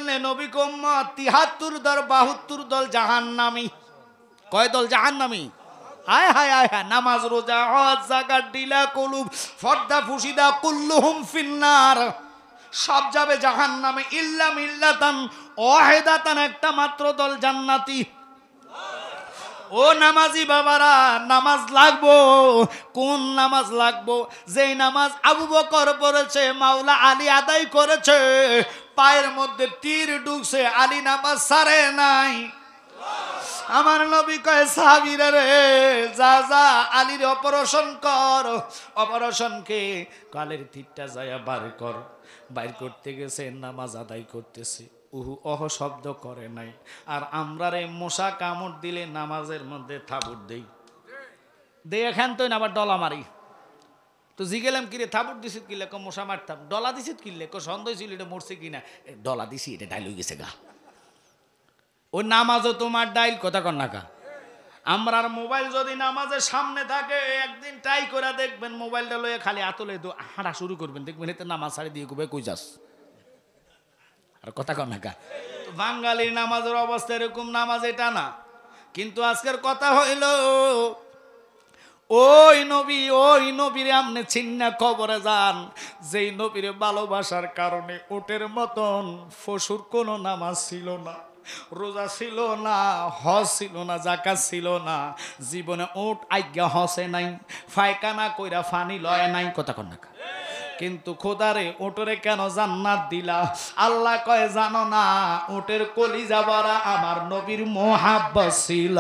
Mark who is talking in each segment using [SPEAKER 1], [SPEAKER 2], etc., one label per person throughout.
[SPEAKER 1] জন্য নবী উম্মত ৭৩ দল ৭২ দল জাহান্নামী। কয় দল জাহান্নামী? হায় হায় হায় হায়। নামাজ রোজা হজ যাকাত দিলা কুলুব ফর্দা ফুসিদা কুল্লুহুম ফিন্নার, সব যাবে জাহান্নামে ইল্লা মিল্লাতান ওয়াহিদাতান, একটা মাত্র দল জান্নাতি। ও নামাজি বাবারা, নামাজ লাগবো। কোন নামাজ লাগবো? যেই নামাজ আবু বকর পড়েছে, মাওলা আলী আদায় করেছে, পায়ের মধ্যে তীর ঢুকছে, আলী নামাজ ছাড়ে নাই। আমার নবী কয় সাহাবীরা রে, যা যা আলীর অপারেশন কর। অপারেশনকে কালের তীরটা যায় বার কর। বাইর করতে গেছে, নামাজ আদায় করতেছে, উহু অহ শব্দ করে নাই। আর আমরা রে মশা কামড় দিলে নামাজের মধ্যে থাবুর দেই, এখান তো আবার ডলা মারি। তো জিগেলাম কিরে থাবুর দিছিস কিলে? মশা মারতাম। ডলা দিছিস কিলে? সন্দেহ ছিল এটা মরছে কিনা। ডলা দিছি, এটা ডাইল হয়ে গেছে গা। ওই নামাজও তোমার ডাইল, কথা কর না কা। আমরার মোবাইল যদি নামাজের সামনে থাকে, একদিন ট্রাই করে দেখবেন, মোবাইলটা লয়ে খালি আতলে হাঁটা শুরু করবেন, দেখবেন এতে নামাজ ছাড়ি দিয়ে কবে কই যাস। আর কথা কর না কা। বাঙালির নামাজের অবস্থা এরকম, নামাজ এটা না। কিন্তু আজকের কথা হইল, ওই নবীরে আপনি চিন্না কবরে যান, যেই নবীরে ভালোবাসার কারণে উটের মতন পশুর কোনো নামাজ ছিল না, রোজা ছিল না, হজ ছিল না, যাকাত ছিল না, জীবনে উট আজ্ঞা হসে নাই, ফায়খানা কইরা ফানি লয় নাই, কথা কর না। কিন্তু খোদারে উটরে কেন জান্নাত দিলা? আল্লাহ কয় জানো না, উটের কলিজা ভরা আমার নবীর মোহাব্বত ছিল।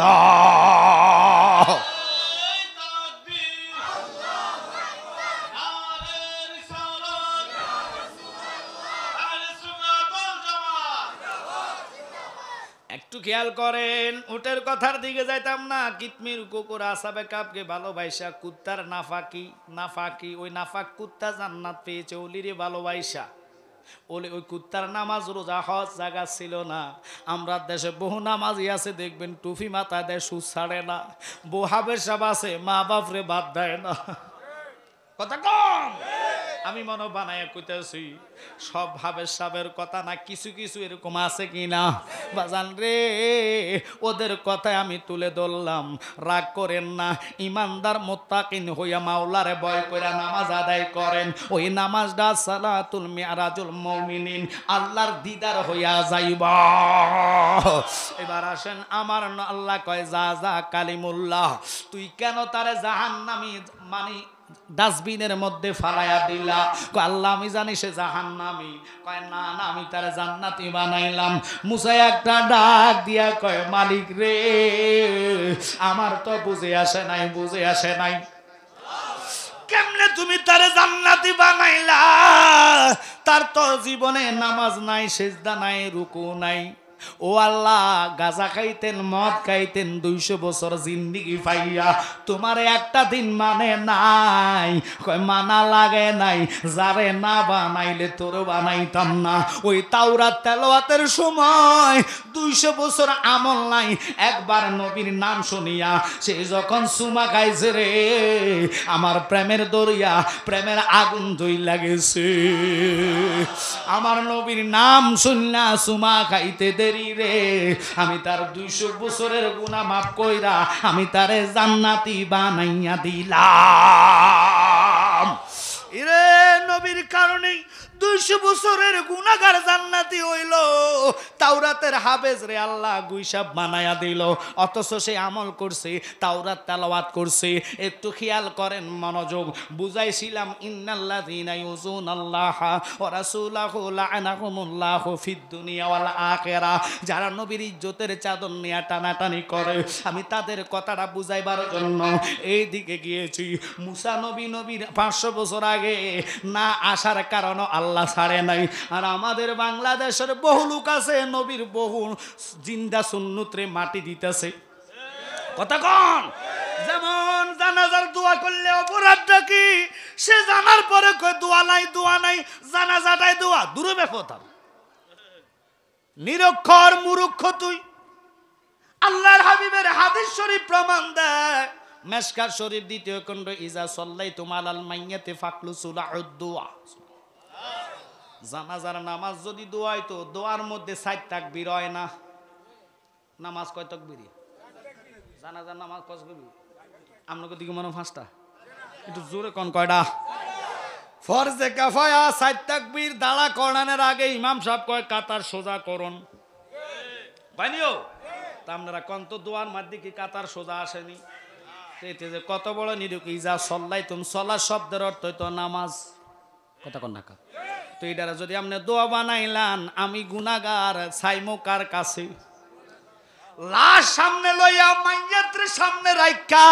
[SPEAKER 1] একটু খেয়াল করেন, উটের কথার দিকে যাইতাম না। কিতমির কুকুর আসাবে কাপকে ভালোবাসা, কুত্তার নাফাকি ওই নাফাক কুত্তা জান্নাত পেয়েছে ওলিরে ভালোবাসা। ওই কুত্তার নামাজ রোজা হজ জায়গা ছিল না। আমরা দেশে বহু নামাজি আছে, দেখবেন টুপি মাথায় দেয়, সুদ ছাড়ে না। বহু হাবের সাহেব আছে, মা বাপরে বাদ দেয় না। কথা কম। আমি মনে বানায় কইতেছি, সব হাবের সাবের কথা না, কিছু কিছু এরকম আছে কিনা বাজান রে, ওদের কথায় আমি তুলে ধরলাম। রাগ করেন না, ইমানদার মুত্তাকিন হইয়া মাওলারে ভয় কইরা নামাজ আদায় করেন। ওই নামাজটা সালাতুল মিরাজুল মুমিনিন, আল্লাহর দিদার হইয়া যাইবা। এবার আসেন, আমার আল্লাহ কয় যা যা কালিমুল্লাহ, তুই কেন তারে জাহান্নামী মানে ডাস্টবিনের মধ্যে ফালাইয়া দিলা? আল্লাহ আমি জানি সে জাহান্নামী। কয় না না, আমি তার জান্নাতি বানাইলাম। মুসা একটা ডাক দিয়া কয়, মালিক রে, আমার তো বুঝে আসে নাই, কেমনে তুমি তারে জান্নাতি বানাইলা? তার তো জীবনে নামাজ নাই, সেজদা নাই, রুকু নাই। ও আল্লাহ, গাঁজা খাইতেন, মদ খাইতেন, 200 বছর জিন্দিগি পাইয়া তোমার একটা দিন মানে নাই। কয় মানা লাগে নাই, যারে না বানাইলে তোর বানাইতাম না। ওই তাওরাত তেলাওয়াতের সময় 200 বছর আমল নাই, একবার নবীর নাম শুনিয়া সে যখন সুমা খাইছে রে, আমার প্রেমের দরিয়া, প্রেমের আগুন জ্বলা গেছে। আমার নবীর নাম শুনলা সুমা খাইতে দেরি রে, আমি তার 200 বছরের গুনাহ মাফ কইরা আমি তারে জান্নাতি বানাইয়া দিলাম। এরে নবীর কারণে 200 বছরের গুনাহগার জান্নাতি হইল। তাওরাতের হাফেজ রে আল্লাহ গুইসাব বানায়া দিল, অথচ সে আমল করছে, তাওরাত তেলাওয়াত করছে। একটু খেয়াল করেন, মনোযোগ। বুঝাইছিলাম, ইন্নাল্লাযীনা ইউযুনাল্লাহা ওয়া রাসূলাহু লা'আনাহুমুল্লাহু ফিদ দুনিয়া ওয়াল আখিরা, যারা নবীর ইজ্জতের চাদর নিয়ে টানাটানি করে, আমি তাদের কথাটা বুঝাইবার জন্য এই দিকে গিয়েছি। মুসা নবীর 500 বছর আগে না আসার কারণে আল্লাহ ছাড়ে নাই। আর আমাদের বাংলাদেশের বহু লোক আছে, নবীর বহু জিন্দা সুন্নতরে মাটি দিতেছে। কথা কন। যেমন জানাজার দোয়া করলে অপরাধটা কি? সে জানার পরে কই দোয়া নাই, জানাজাটাই দোয়া। দূরে কথা, নিরক্ষর মূর্খ তুই। আল্লাহর হাবিবের হাদিস শরীফ প্রমাণ দেয়। মেশকাত শরীফ 2য় খণ্ড, ইজা সাল্লাইতুম আলাল মাইয়াতি ফাকলুসু লা'উদ দুআ। জানাজার নামাজ যদি দোয়াই তো দোয়ার মধ্যে 4 তাকবীর হয় না। নামাজ কয় তাকবীর? জানাজার নামাজ কয় তাকবীর? আপনাকে দিকে মনে 5টা, একটু জোরে কোন কয়টা? ফরজে কিফায়া 4 তাকবীর দাঁড়া করানোর আগে ইমাম সাহেব কয় কাতার সোজা করুন। বাইনিও তা আপনারা কোন তো দোয়ার মধ্যে কি কাতার সোজা আসেনি? এতে যে কত বড় নিরুক ইজা সাল্লাইতুম, সালাত শব্দের অর্থ তো নামাজ, কথা কোন না? তো এটারে যদি আপনি দোয়া বানাইলান, আমি গুনাহগার চাইমু কার কাছে? লাশ সামনে লইয়া মাইয়াতের সামনে রাইখা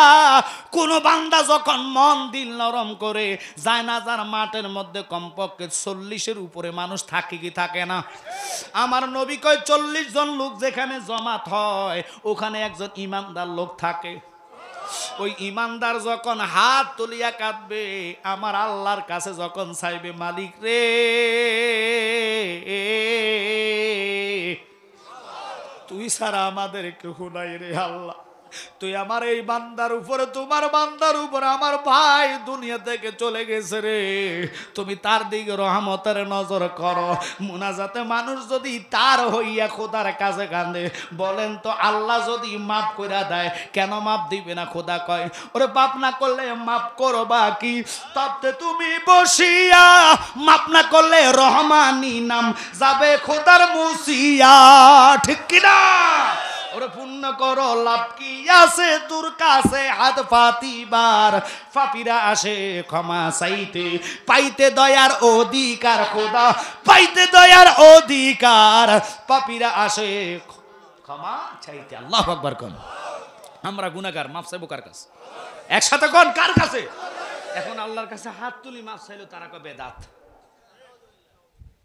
[SPEAKER 1] কোন বান্দা যখন মন দিল নরম করে জানাজার মাঠের মধ্যে কমপক্ষে 40-এর উপরে মানুষ থাকে কি থাকে না? আমার নবী কয় 40 জন লোক যেখানে জমাত হয় ওখানে একজন ইমানদার লোক থাকে। ওই ইমানদার যখন হাত তুলিয়া কাঁদবে, আমার আল্লাহর কাছে যখন চাইবে, মালিক রে তুই ছাড়া আমাদের কেউ নাই রে আল্লাহ, তুই আমার এই বান্দার উপরে, তোমার বান্দার উপরে আমার ভাই দুনিয়া থেকে চলে গেছে রে, তুমি তার দিকে রহমতের নজর করো। মুনাজাতে মানুষ যদি তার হইয়া খোদার কাছে কাঁদে, বলেন তো আল্লাহ যদি মাফ করে দেয়, কেন মাফ দিবে না? খোদা কয় ওরে পাপ না করলে মাফ করো বাকি, তবে তুমি বসিয়া মাফ না করলে রহমানি নাম যাবে খোদার মুসিয়া, ঠিক কিনা? ওরে পুণ্য করো লাভ কি আছে তোর কাছে হাত পাতিবার, পাপীরা আসে ক্ষমা চাইতে, পাইতে দয়ার অধিকার খোদা, পাইতে দয়ার অধিকার, পাপীরা আসে ক্ষমা চাইতে। আল্লাহু আকবার কোন। আমরা গুনাহগার, মাফ চাইবো কার কাছে? একসাথে কোন কার কাছে? এখন আল্লাহর কাছে হাত তুলি মাফ চাইলো, তারা কয় বেদাত।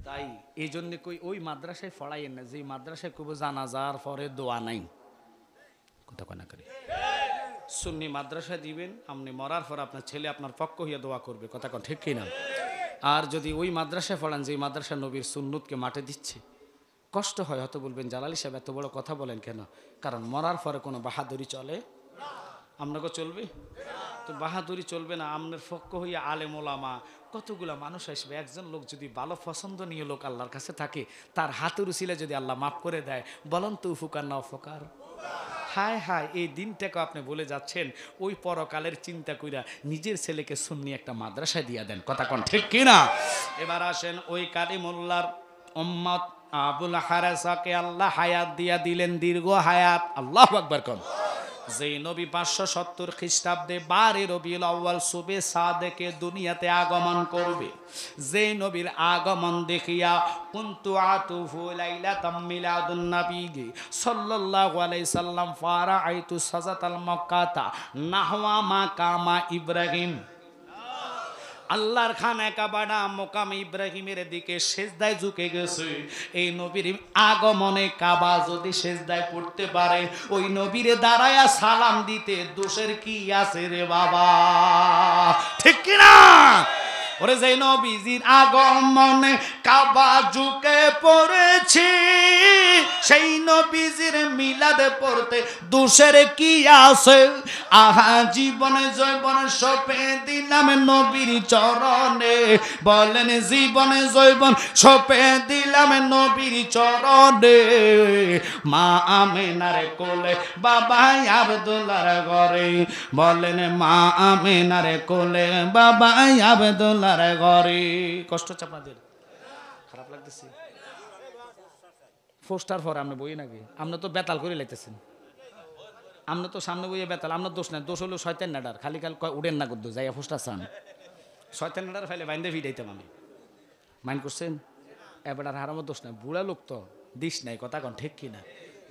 [SPEAKER 1] তাই এই জন্য কই ওই মাদ্রাসায় পড়াইয়েন না যে মাদ্রাসায় কব জানাজার পরে দোয়া নাই, কথা কয় না করি। সুন্নি মাদ্রাসায় দিবেন, আপনি মরার পর আপনার ছেলে আপনার পক্ষ হইয়া দোয়া করবে, কথা কন ঠিক কিনা? আর যদি ওই মাদ্রাসায় পড়ান যে মাদ্রাসা নবীর সুন্নতকে মাঠে দিচ্ছে, কষ্ট হয়, হয়তো বলবেন জালালী সাহেব এত বড় কথা বলেন কেন? কারণ মরার পরে কোনো বাহাদুরি চলে? আপনাকে চলবে তো? বাহাদুরি চলবে না। আপনার পক্ষ হইয়া আলেম ওলামা কতগুলা মানুষ আসবে, একজন লোক যদি ভালো পছন্দনীয় লোক আল্লাহর কাছে থাকে, তার হাতের উসিলে যদি আল্লাহ মাফ করে দেয়, বলেন তো উপকার না অপকার? হায় হায়, এই দিনটাকে আপনি বলে যাচ্ছেন, ওই পরকালের চিন্তা কইরা নিজের ছেলেকে সুন্নি একটা মাদ্রাসায় দিয়া দেন, কথা কোন ঠিক কিনা? এবার আসেন ওই কালিমুল্লাহর উম্মত আবুল হারেসাকে আল্লাহ হায়াত দিয়া দিলেন, দীর্ঘ হায়াত। আল্লাহু আকবার কোন। যেই নবী 570 খ্রিস্টাব্দে 12 রবিউল আউয়াল সুবে সাদেকে দুনিয়াতে আগমন করবে, যেই নবীর আগমন দেখিয়া কুনতু আতুফু লাইলাতাম মিলাদুন নবী সাল্লাল্লাহু আলাইহি সাল্লাম ফারাআইতু সাজাতাল মক্কাতা নাহওয়া মাকামা ইব্রাহিম, আল্লাহর খানা কাবাটা মোকাম ইব্রাহিমের দিকে সেজদায় ঝুঁকে গেছে। এই নবীর আগমনে কাবা যদি সেজদায় পড়তে পারে, ওই নবীরে দাঁড়ায়া সালাম দিতে দোষের কি আছে রে বাবা, ঠিক কিনা? ওরে যে নবীজির আগমনে কাবা ঝুঁকে পড়েছে, সেই নবীজির মিলাদ পড়তে দোষের কি আছে? আহা জীবনে জৈবনে সপে দিলাম নবীর চরণে, বলেন জীবনে জৈবন সপে দিলাম নবীর চরণে। মা আমেনার কোলে বাবা আব্দুল্লাহর ঘরে, বলেন মা আমেনার কোলে বাবা আব্দুল্লাহর ঘরে। কষ্ট হচ্ছে আপনাদের? খারাপ লাগতেছে? পোস্টার পরে আপনি বই নাকি? আপনি তো বেতাল করে লাইতেছেন, আপনি তো সামনে বইয়ে বেতাল। আপনার দোষ নাই, দোষ হলো শয়তান নাডার, খালি কাল কয় উড়েন না করতো যাইয়া পোস্টার চান। শয়তান নাডার ফাইলে বাইন্দে ভিড়াইতাম আমি, মাইন্ড করছেন? এবার আর হারামো দোষ নাই, বুড়া লোক তো দিস নাই, কথা কন ঠিক কিনা?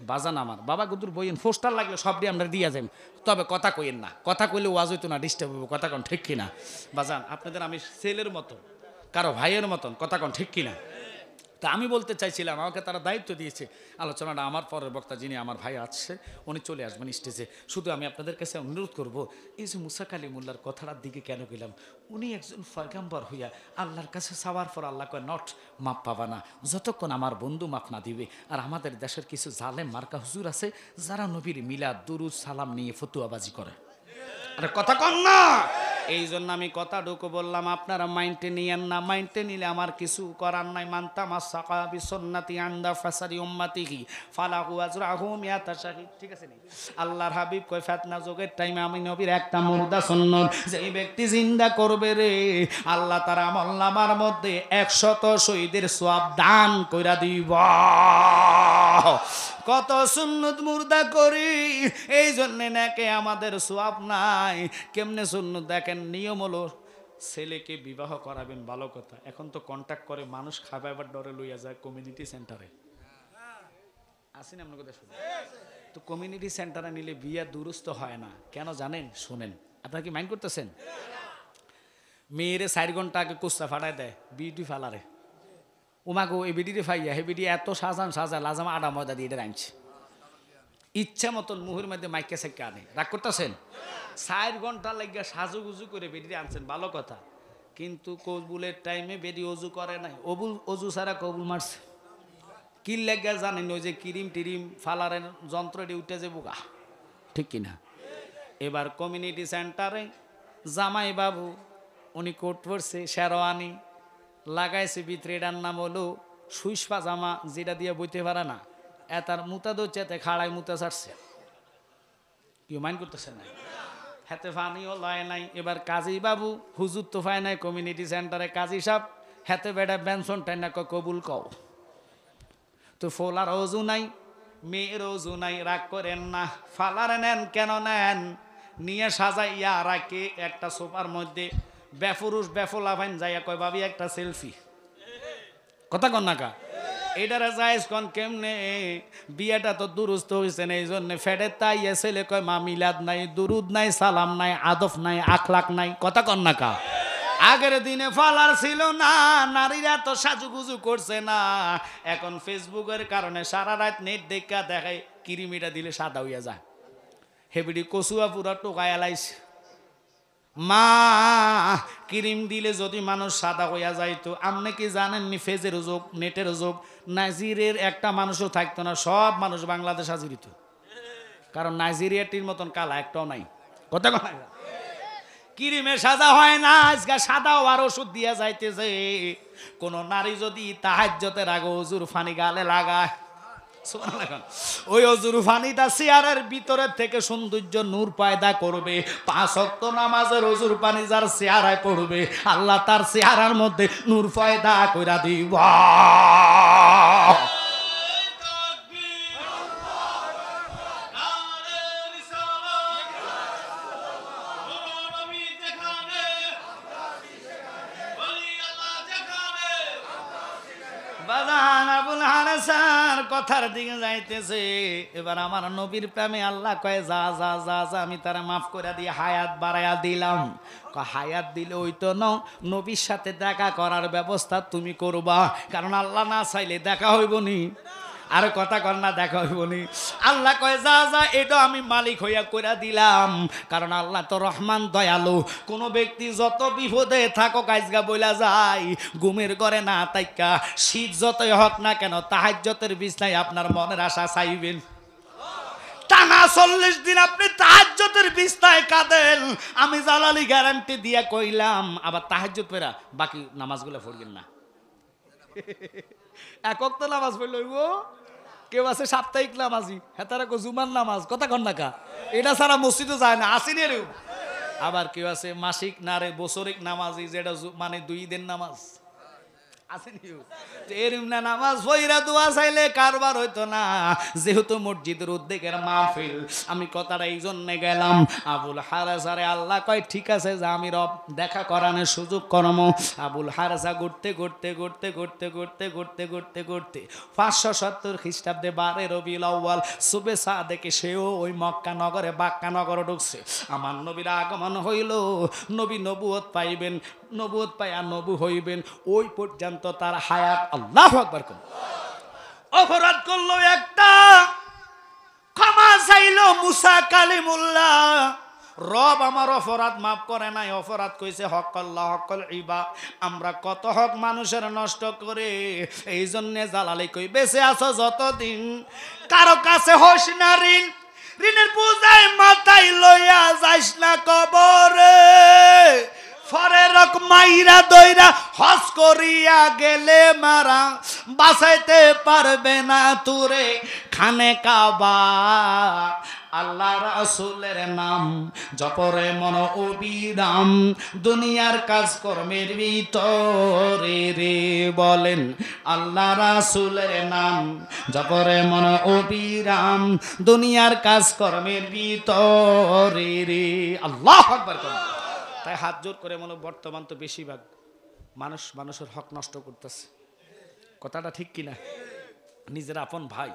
[SPEAKER 1] বাজান আমার বাবা গুদুর বইয়েন, পোস্টার লাগলে সব দিয়ে আমরা দিয়া যাই, তবে কথা কইেন না, কথা কইলে ওয়াজ হইতো না, ডিস্টার্ব হইব, কথা কন ঠিক কিনা? বাজান আপনাদের আমি ছেলের মতো, কারো ভাইয়ের মতন, কথা কন ঠিক কিনা? তা আমি বলতে চাইছিলাম, আমাকে তারা দায়িত্ব দিয়েছে, আলোচনাটা আমার পরের বক্তা যিনি আমার ভাই আছে উনি চলে আসবেন স্টেজে। শুধু আমি আপনাদের কাছে অনুরোধ করব, এই যে মুসা কালিমুল্লার কথাটার দিকে কেন গেলাম? উনি একজন পয়গাম্বর হইয়া আল্লাহর কাছে চাওয়ার পর আল্লাহ কয় নট মাপ পাবা না যতক্ষণ আমার বন্ধু মাপ না দিবে। আর আমাদের দেশের কিছু জালেম মার্কা হুজুর আছে যারা নবীর মিলাদ দুরুদ সালাম নিয়ে ফতুয়াবাজি করে। আরে কথা কন না, এই জন্য আমি কথাটুকু বললাম, আপনারা মাইন্ডে নিয়েন না। মাইন্ডে নিলে আমার কিছু করার নাই। মানতা মাসাকা বিসন্নতি আন্দা ফাসারি উম্মতিহি ফালাহু আজরাহু মিয়াতা শাহীদ। ঠিক আছে নি? আল্লাহর হাবিব কয় ফিতনা যুগের টাইমে আমি নবীর একটা মুর্দা সুন্নত যেই ব্যক্তি জিন্দা করবে রে, আল্লাহ তার আমলনামার মধ্যে 100 শহীদের সওয়াব দান কইরা দিব। কত সুন্নত মুর্দা করি, এই জন্য নাকি আমাদের সওয়াব নাই। কেমনে সুন্নত দেখেন, নিয়ম হলো ছেলেকে বিবাহ করাবেন, ভালো কথা। এখন তো কন্ট্যাক্ট করে মানুষ খাবার ডরে লইয়া যায় কমিউনিটি সেন্টারে। আসেন আপনার কথা শুনে, তো কমিউনিটি সেন্টারে নিলে বিয়ে দুরুস্ত হয় না কেন জানেন? শুনেন, আপনারা কি মাইন্ড করতেছেন? মেয়েরে 4 ঘন্টা আগে কুস্তা ফাটায় দেয় বিউটি পার্লারে। উমাগো এই বিডিরে ফাইয়া হে বিডি এত সাজা লাজাম আডা ময়দা দিয়ে এটা আনছে ইচ্ছা মতন মুহুর মধ্যে মাইকে সাইকে আনে। রাগ করতেছেন? 4 ঘন্টা লাগিয়া সাজুগুজু করে বেডিরে আনছেন, ভালো কথা। কিন্তু কবুলের টাইমে বেডি অজু করে নাই, অজু ছাড়া কবুল মারছে। কি লাগিয়া জানেন? ওই যে কিরিম টিরিম ফালারের যন্ত্রটি উঠে যে বোকা, ঠিক কিনা? এবার কমিউনিটি সেন্টারে জামাই বাবু উনি কোট পরছে, শেরওয়ানি লাগাইছে, ভিতরে এটার নাম হলো সুইস পাজামা, যেটা দিয়ে বইতে পারে না। তার মুতা দোচাতে খাড়ায় মুতা ছাড়ছে। কেউ মাইন্ড করতেছে না, হাতে পানিও লয় নাই। এবার কাজী বাবু হুজুর তো পায় নাই কমিউনিটি সেন্টারে, কাজী সাহেব হাতে বেড়া বেনসন টাইনা কবুল কও। তো ফোলার অজু নাই, মেয়ের অজু নাই। রাগ করেন না, ফালারে নেন, কেন নেন? নিয়ে সাজাইয়া রাখে একটা সোফার মধ্যে বেফুরুষ বেফলা ভাইন যাইয়া কয় ভাবি একটা সেলফি। কথা কন না কা? এটারে জায়েজ কন কেমনে? বিয়েটা তো দুরুস্ত হয়েছে না, এই জন্য ফেডে তাই ছেলে কয় মা মিলাদ নাই, দুরুদ নাই, সালাম নাই, আদব নাই, আখলাক নাই। কথা কন না কা? আগের দিনে ফালার ছিল না, নারীরা তো সাজুগুজু করছে না। এখন ফেসবুকের কারণে সারা রাত নেট দেখা দেখায় কিরিমিটা দিলে সাদা হইয়া যায়। হেবিডি কচুয়া পুরা টোকায় লাইছে। মা ক্রিম দিলে যদি মানুষ সাদা হইয়া যাইতো, আপনি কি জানেননি ফেজের যুগ, নেটের যুগ, নাইজেরিয়ার একটা মানুষও থাকতো না, সব মানুষ বাংলাদেশ হাজিরিত। কারণ নাইজেরিয়াটির মতন কালা একটাও নাই। কথা কথা ক্রিমে সাদা হয় না, আজকে সাদা হওয়ার ওষুধ দিয়া যাইতেছে। কোন নারী যদি তাহাজ্জুদের আগে ওজুর ফানি গালে লাগায়, ওই অজুর পানিটা চেয়ারের ভিতরের থেকে সৌন্দর্য নূর পয়দা করবে। 5 ওয়াক্ত নামাজের অজুর পানি যার চেহারায় পড়বে, আল্লাহ তার চেহারার মধ্যে নূর পয়দা কইরা দিব। কথার দিকে যাইতেছে। এবার আমার নবীর প্রেমে আল্লাহ কয় যা যা যা যা, আমি তারা মাফ করে দিয়ে হায়াত বাড়াইয়া দিলাম। হায়াত দিলে ওই তো নবীর সাথে দেখা করার ব্যবস্থা তুমি করবা, কারণ আল্লাহ না চাইলে দেখা হইব নি। আর কথা কর না, দেখা হইব নি। আল্লাহ কয় যা যা, এটা আমি মালিক হইয়া কইরা দিলাম, কারণ আল্লাহ তো রহমান দয়ালু। কোন ব্যক্তি যত বিপদে থাকুক আজগা বইলা যায়, ঘুমের ঘরে না তাইকা শীত যতই হোক না কেন তাহাজ্জুদের বিছনায় আপনার মনের আশা চাইবেন। টানা 40 দিন আপনি তাহাজ্জুদের বিছনায় কাঁদেন, আমি জালালি গ্যারান্টি দিয়া কইলাম। আবার তাহাজ্জুদ পড়া বাকি নামাজগুলো পড়বেন না। একক তো নামাজ পড়ল হইব, কেউ আছে সাপ্তাহিক নামাজি, হেতারা কো জুমার নামাজ। কথা কন না কা? এটা ছাড়া মসজিদে যায় না, আসেনি রে। আবার কেউ আছে মাসিক না রে বছরিক নামাজি, যেটা মানে 2 দিন নামাজ আসেনি। এরম না নামাজ পইরা দোয়া চাইলে কারবার হইতো না। যেহেতু মসজিদের উদ্যোগের মাহফিল, আমি কথাটা এই জন্য গেলাম। আবুল হারেসারে আল্লাহ কয় ঠিক আছে যে আমি রব দেখা করানোর সুযোগ করম। আবুল হারেসা ঘুরতে ঘুরতে ঘুরতে ঘুরতে ঘুরতে ঘুরতে ঘুরতে ঘুরতে 570 খ্রিস্টাব্দে 12 রবিউল আউয়াল সুবে সাদেকে সেও ওই মক্কা নগরে বাক্কা নগরে ঢুকছে। আমার নবীর আগমন হইল, নবী নবুয়ত পাইবেন, নবুয়ত পাইয়া নবু হইবেন, ওই পর্যন্ত তার হায়াত। আল্লাহু আকবার। অপরাধ করলো একটা, ক্ষমা চাইলো মুসা কালিমুল্লাহ। রব আমার অপরাধ মাফ করে নাই, অপরাধ কইছে হক্কাল্লাহ হক্কাল ইবা। আমরা কত হক মানুষের নষ্ট করে, এই জন্যে জালালি কই বেঁচে আছো যতদিন কারো কাছে হোস না ঋণ, ঋণের বোঝায় মাথায় লইয়া যাইস না কবরে, ফরে রক মাইরা দইরা হজ করিয়া গেলে মারা, বাঁচাইতে পারবে না তুরে খানে কাবা। আল্লাহ রাসূলের নাম জপরে মন অবিরাম, দুনিয়ার কাজকর্মের ভিতরে রে বলেন আল্লাহ রাসূলের নাম জপরে মন অবিরাম, দুনিয়ার কাজকর্মের ভিতরে রে। আল্লাহু আকবার। তাই হাত জোর করে মনে বর্তমান তো বেশিরভাগ মানুষের হক নষ্ট করতেছে, কথাটা ঠিক কিনা? নিজের আপন ভাই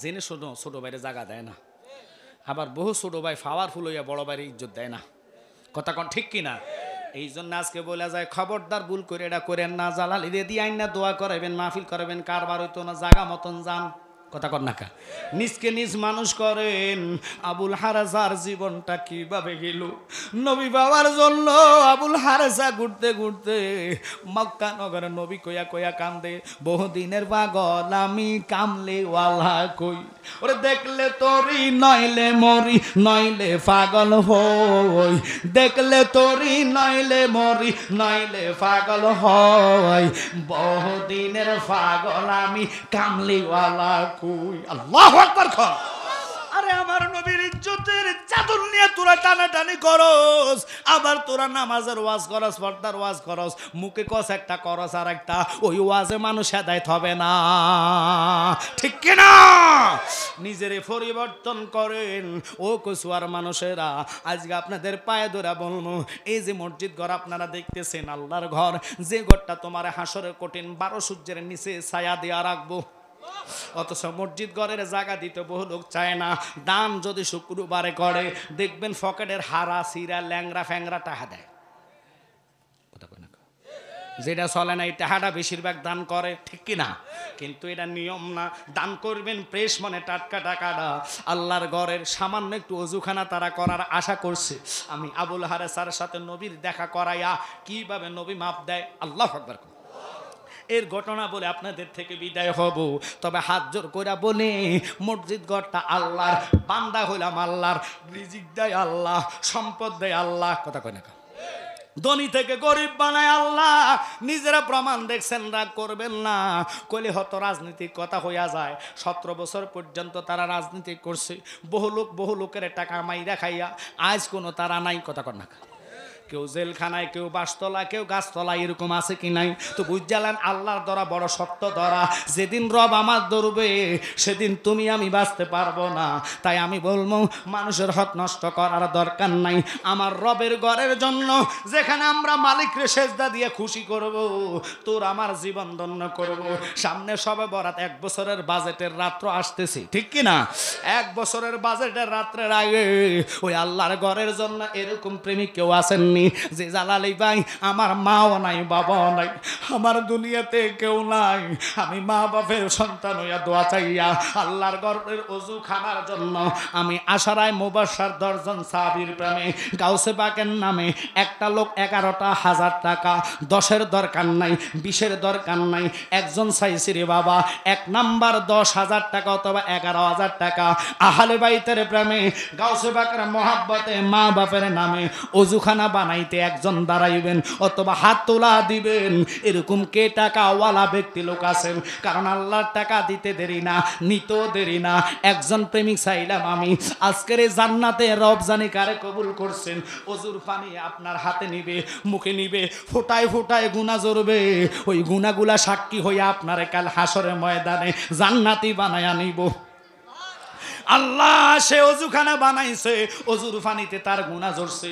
[SPEAKER 1] জেনে শোনো ছোট ভাইরে জায়গা দেয় না, আবার বহু ছোট ভাই পাওয়ারফুল হইয়া বড় ভাইরে ইজ্জত দেয় না, কথা কোন ঠিক কিনা? এই জন্য আজকে বলা যায় খবরদার ভুল করে এটা করেন না, জালালি দিয়ে আইন না দোয়া করাবেন, মাহফিল করাবেন, কারবার হইতো না, জায়গা মতন যান, কথা কর না কা। নিজকে নিজ মানুষ করেন। আবুল হারাজার জীবনটা কিভাবে গেল নবী বাবার জন্য। আবুল হারাজা ঘুরতে ঘুরতে মক্কা নগরে নবী কইয়া কইয়া কান্দে, বহুদিনের পাগল আমি কামলে ওয়ালা কই, ওরে দেখলে তোরি নইলে মরি, নইলে পাগল হই, দেখলে তোরি নইলে মরি, নইলে পাগল হই, বহুদিনের পাগল আমি কামলে ওয়ালা কই। আল্লাহু আকবার। আরে আমার নবীর ইজ্জতের চাদর নিয়ে তোরা টানাটানি করস, আবার তোরা নামাজের ওয়াজ করস, পর্দার ওয়াজ করস, মুখে কস একটা করস আর একটা, ওই ওয়াজে মানুষ হেদায়েত হবে না, ঠিক কিনা? নিজেরে পরিবর্তন করেন। ও কচুয়ার মানুষেরা, আজকে আপনাদের পায়ে ধরা বলবো, এই যে মসজিদ ঘর আপনারা দেখতেছেন আল্লাহর ঘর, যে ঘরটা তোমার হাসরের কঠিন 12 সূর্যের নিচে ছায়া দেয়া রাখবো, অথচ মসজিদ ঘরের জায়গা দিতে বহু লোক চায় না। দান যদি শুক্রবারে করে দেখবেন পকেটের হারা সিরা ল্যাংরা ফ্যাংরা টাকা দেয়, যেটা চলে না এই টাকাটা বেশিরভাগ দান করে, ঠিক কিনা? কিন্তু এটা নিয়ম না। দান করবেন ফ্রেশ মানে টাটকা টাকাটা। আল্লাহর ঘরের সামান্য একটু অজুখানা তারা করার আশা করছে। আমি আবুল হারেসার সাথে নবীর দেখা করাইয়া কিভাবে নবী মাপ দেয়, আল্লাহু আকবার। এর ঘটনা বলে আপনাদের থেকে বিদায় হব। তবে হাত জোর করে বলে মসজিদ ঘরটা আল্লাহর, বান্দা হইলাম আল্লাহর, রিজিক দেয় আল্লাহ, সম্পদ দেয় আল্লাহ, কথা কয় না? ধনী থেকে গরিব বানায় আল্লাহ। নিজেরা প্রমাণ দেখছেন, রাগ করবেন না। কইলে হতো রাজনীতিক কথা হইয়া যায়। 17 বছর পর্যন্ত তারা রাজনীতি করছে, বহু লোকের টাকা মাইরা খাইয়া আজ কোনো তারা নাই, কথা কর না? কেউ জেলখানায়, কেউ বাসতলা, কেউ গাছতলা, এরকম আছে কি নাই? তো বুঝালেন আল্লাহর ধরা বড় শক্ত ধরা। যেদিন রব আমার ধরবে সেদিন তুমি আমি বাঁচতে পারবো না। তাই আমি বলবো মানুষের হক নষ্ট করার দরকার নাই। আমার রবের ঘরের জন্য যেখানে আমরা মালিকরে সেজদা দিয়ে খুশি করব, তোর আমার জীবন ধন্য করব। সামনে সবে বরাত, 1 বছরের বাজেটের রাত্র আসতেছে, ঠিক কিনা? 1 বছরের বাজেটের রাত্রের আগে ওই আল্লাহর ঘরের জন্য এরকম প্রেমিক কেউ আছেন যে জালালি ভাই আমার মাও নাই, বাবাও নাই, আমার দুনিয়াতে কেউ নাই, আমি মা বাপের সন্তান হইয়া দোয়া চাইয়া আল্লাহর ঘরের ওযু খানার জন্য আমি আশারায় মুবাশশার 10 জন সাহাবীর প্রেমে গাউসে পাকের নামে একটা লোক 11,000 টাকা, 10-এর দরকার নাই, 20-এর দরকার নাই, একজন চাইছি রে বাবা 1 নাম্বার 10,000 টাকা অথবা 11,000 টাকা আহলে বাইতের প্রেমে গাউসে পাকের মহব্বতে মা বাপের নামে ওযুখানা বানাইতে একজন দাঁড়াইবেন অথবা হাত তোলা দিবেন। এরকম কে টাকাওয়ালা ব্যক্তি লোক আছেন? কারণ আল্লাহর টাকা দিতে দেরি না, নিতেও দেরি না। একজন প্রেমিক চাইলাম আমি, আজকের এই জান্নাতে রব জানি কারে কবুল করছেন। ওযুর পানি আপনার হাতে নিবে, মুখে নিবে, ফোটায় ফোটায় গুনাহ ঝরবে। ওই গুনাহগুলা সাক্ষী হইয়া আপনারে কাল হাসরের ময়দানে জান্নাতি বানায়া নিব। আল্লাহ সে ওযুখানা বানাইছে, ওযুর পানিতে তার গুনাহ ঝরছে।